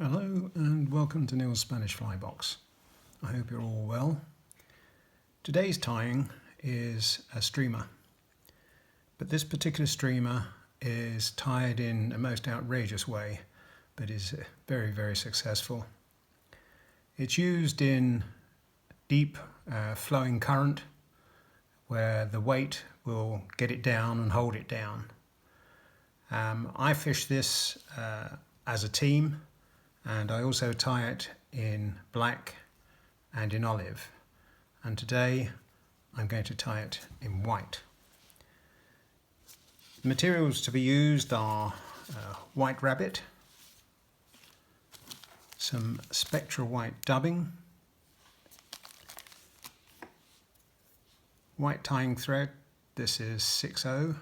Hello and welcome to Neil's Spanish Fly Box. I hope you're all well. Today's tying is a streamer, but this particular streamer is tied in a most outrageous way, but is very successful. It's used in deep flowing current where the weight will get it down and hold it down. I fish this as a team, and I also tie it in black and in olive, and today I'm going to tie it in white. The materials to be used are white rabbit, some spectral white dubbing, white tying thread, this is 6/0,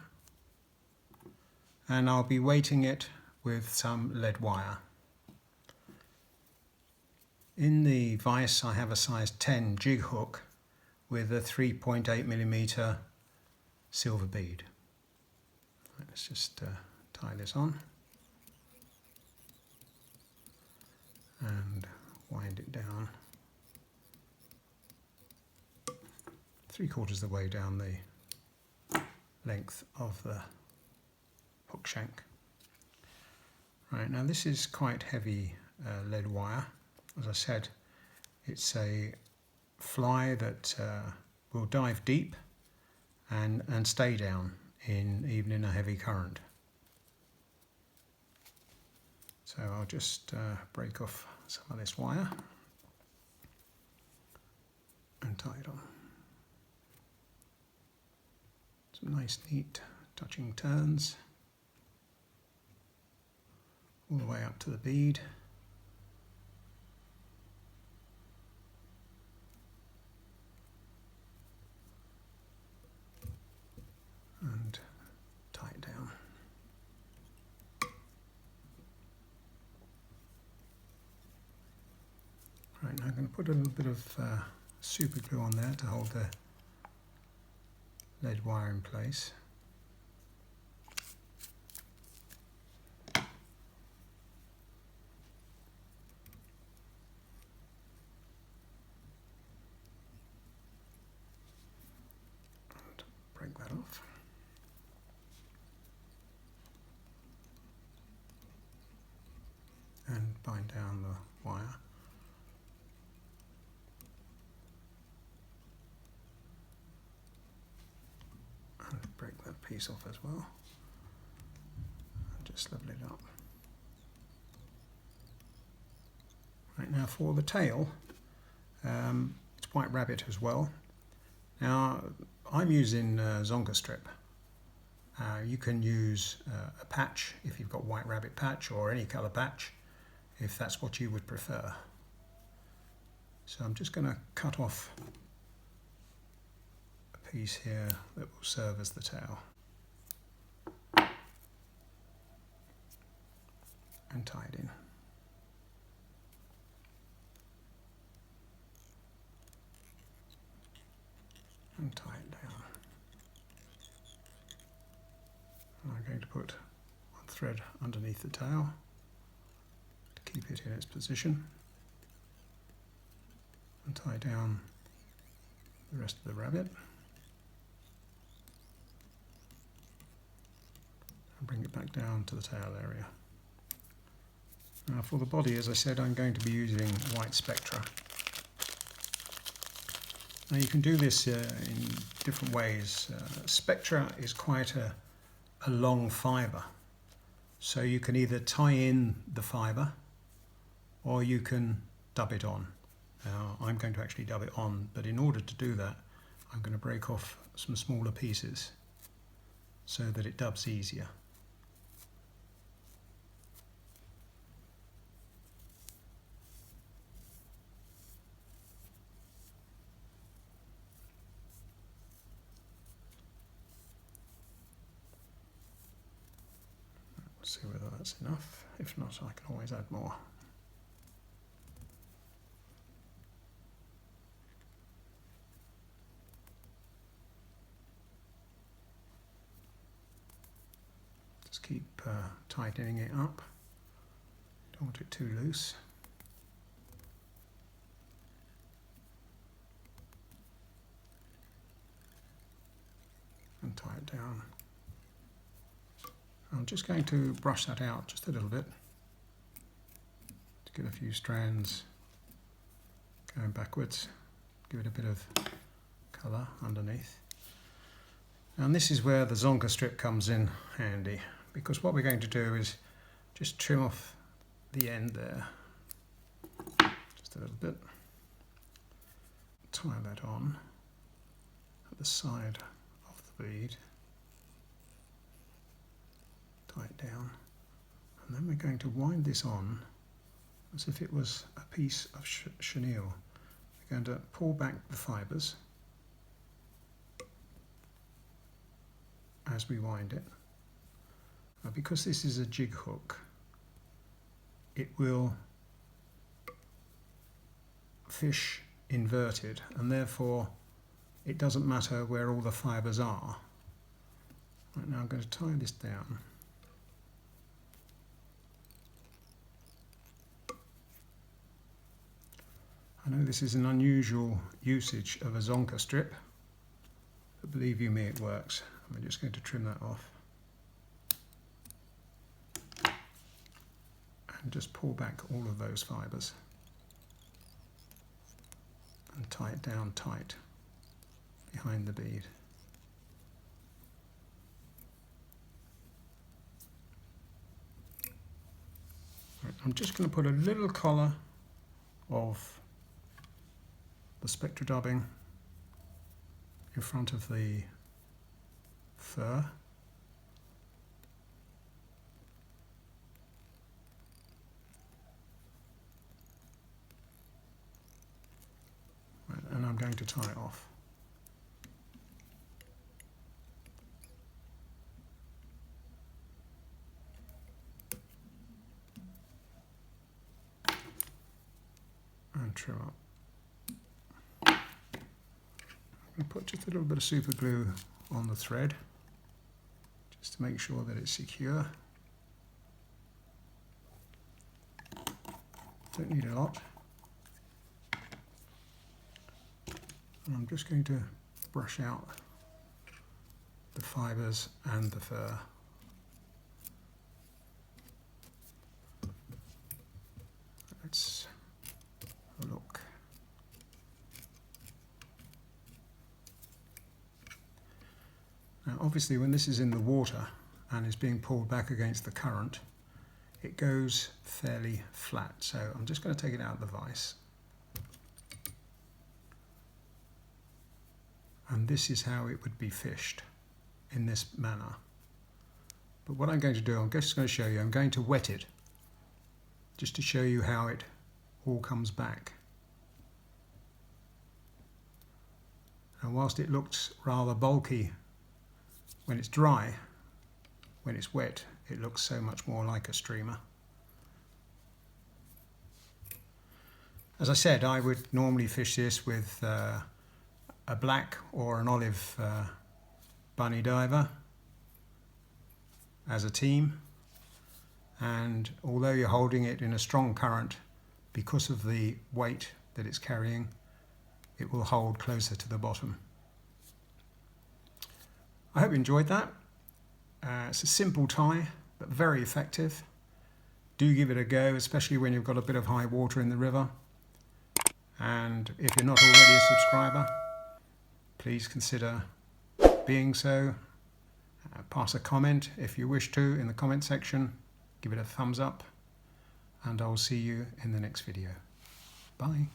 and I'll be weighting it with some lead wire. In the vise I have a size 10 jig hook with a 3.8mm silver bead. Let's just tie this on and wind it down 3/4 of the way down the length of the hook shank. Right, now this is quite heavy lead wire. As I said, it's a fly that will dive deep and stay down even in a heavy current. So I'll just break off some of this wire and tie it on. Some nice neat touching turns all the way up to the bead. And tie it down. Right, now I'm going to put a little bit of super glue on there to hold the lead wire in place. And break that off. And bind down the wire. And break that piece off as well. And just level it up. Right, now for the tail, it's white rabbit as well. Now I'm using Zonga strip. You can use a patch if you've got white rabbit patch or any colour patch, if that's what you would prefer. So I'm just going to cut off a piece here that will serve as the tail and tie it in. And tie it down. And I'm going to put one thread underneath the tail to keep it in its position and tie down the rest of the rabbit and bring it back down to the tail area. Now for the body, as I said, I'm going to be using white spectra. Now you can do this in different ways. Spectra is quite a long fibre, so you can either tie in the fibre or you can dub it on. Now I'm going to actually dub it on, but in order to do that I'm going to break off some smaller pieces so that it dubs easier. See whether that's enough. If not, I can always add more. Just keep tightening it up. Don't want it too loose. And tie it down. I'm just going to brush that out just a little bit to get a few strands going backwards, give it a bit of colour underneath. And this is where the zonker strip comes in handy, because what we're going to do is just trim off the end there, just a little bit, tie that on at the side of the bead, tie it down, and then we're going to wind this on as if it was a piece of chenille. We're going to pull back the fibres as we wind it. Now, because this is a jig hook, it will fish inverted, and therefore it doesn't matter where all the fibres are. Right, now I'm going to tie this down. I know this is an unusual usage of a zonker strip, but believe you me, it works. I'm just going to trim that off and just pull back all of those fibres and tie it down tight behind the bead. Right, I'm just going to put a little collar of the spectra dubbing in front of the fur. Right, and I'm going to tie it off. And trim up. I'm going to put just a little bit of super glue on the thread just to make sure that it's secure. Don't need a lot. And I'm just going to brush out the fibres and the fur. Let's have a look. Now obviously when this is in the water and is being pulled back against the current, it goes fairly flat. So I'm just going to take it out of the vise. And this is how it would be fished, in this manner. But what I'm going to do, I'm just going to show you, I'm going to wet it just to show you how it all comes back. And whilst it looks rather bulky when it's dry, when it's wet, it looks so much more like a streamer. As I said, I would normally fish this with a black or an olive bunny diver as a team, and although you're holding it in a strong current, because of the weight that it's carrying, it will hold closer to the bottom. I hope you enjoyed that. It's a simple tie, but very effective. Do give it a go, especially when you've got a bit of high water in the river. And if you're not already a subscriber, please consider being so. Pass a comment if you wish to in the comment section. Give it a thumbs up, and I'll see you in the next video. Bye.